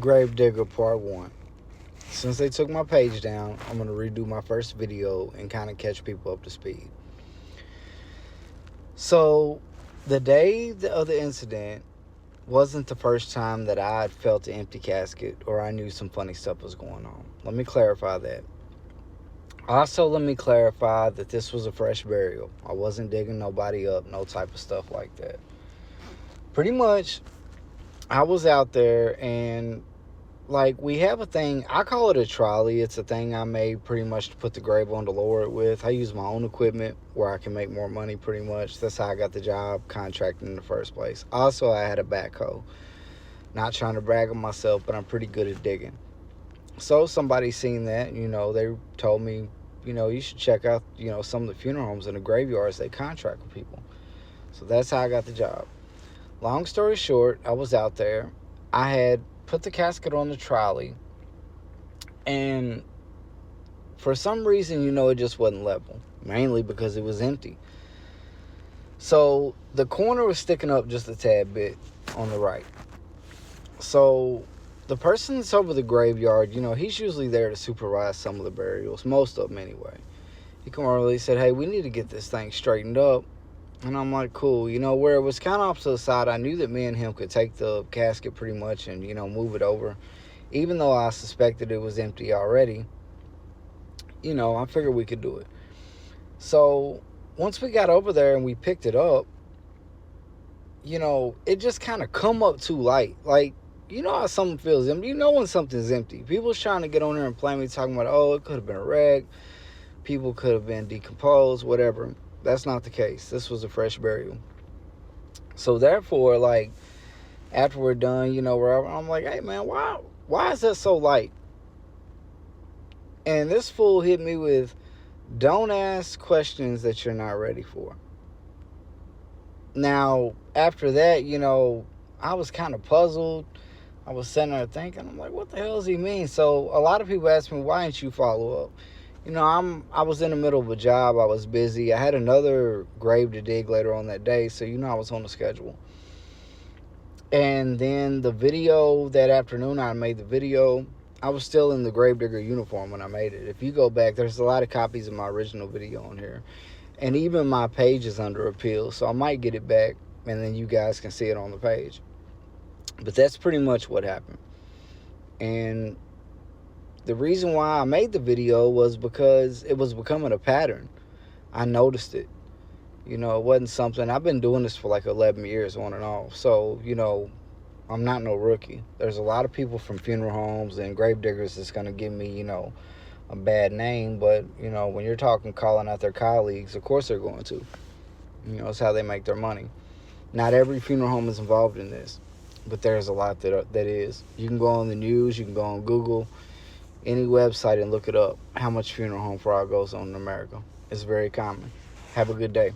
Gravedigger Part 1. Since they took my page down, I'm going to redo my first video and kind of catch people up to speed. So, the day of the incident wasn't the first time that I had felt an empty casket or I knew some funny stuff was going on. Let me clarify that. Also, let me clarify that this was a fresh burial. I wasn't digging nobody up, no type of stuff like that. Pretty much, I was out there and like we have a thing, I call it a trolley. It's a thing I made pretty much to put the grave on to lower it with. I use my own equipment where I can make more money pretty much. That's how I got the job contracting in the first place. Also, I had a backhoe. Not trying to brag on myself, but I'm pretty good at digging. So somebody seen that, they told me, you should check out, some of the funeral homes and the graveyards. They contract with people. So that's how I got the job. Long story short, I was out there. I had put the casket on the trolley, and for some reason, it just wasn't level, mainly because it was empty. So the corner was sticking up just a tad bit on the right. So the person that's over the graveyard, he's usually there to supervise some of the burials, most of them anyway. He come over and he said, hey, we need to get this thing straightened up. And I'm like, cool. Where it was kind of off to the side, I knew that me and him could take the casket pretty much and, move it over. Even though I suspected it was empty already, I figured we could do it. So once we got over there and we picked it up, it just kind of come up too light. Like, how something feels empty? When something's empty. People's trying to get on there and play me talking about, oh, it could have been a wreck. People could have been decomposed, whatever. That's not the case. This was a fresh burial. So therefore, like, after we're done, I'm like, hey, man, why is that so light? And this fool hit me with, don't ask questions that you're not ready for. Now, after that, I was kind of puzzled. I was sitting there thinking, I'm like, what the hell does he mean? So a lot of people ask me, why didn't you follow up? I was in the middle of a job. I was busy. I had another grave to dig later on that day, so I was on the schedule. And then the video that afternoon, I made the video. I was still in the gravedigger uniform when I made it. If you go back, there's a lot of copies of my original video on here. And even my page is under appeal, so I might get it back, and then you guys can see it on the page. But that's pretty much what happened. And the reason why I made the video was because it was becoming a pattern. I noticed it. It wasn't something... I've been doing this for like 11 years on and off. So, I'm not no rookie. There's a lot of people from funeral homes and gravediggers that's going to give me, a bad name. But, when you're talking calling out their colleagues, of course they're going to. It's how they make their money. Not every funeral home is involved in this. But there's a lot that is. You can go on the news. You can go on Google. Any website and look it up. How much funeral home fraud goes on in America. It's very common. Have a good day.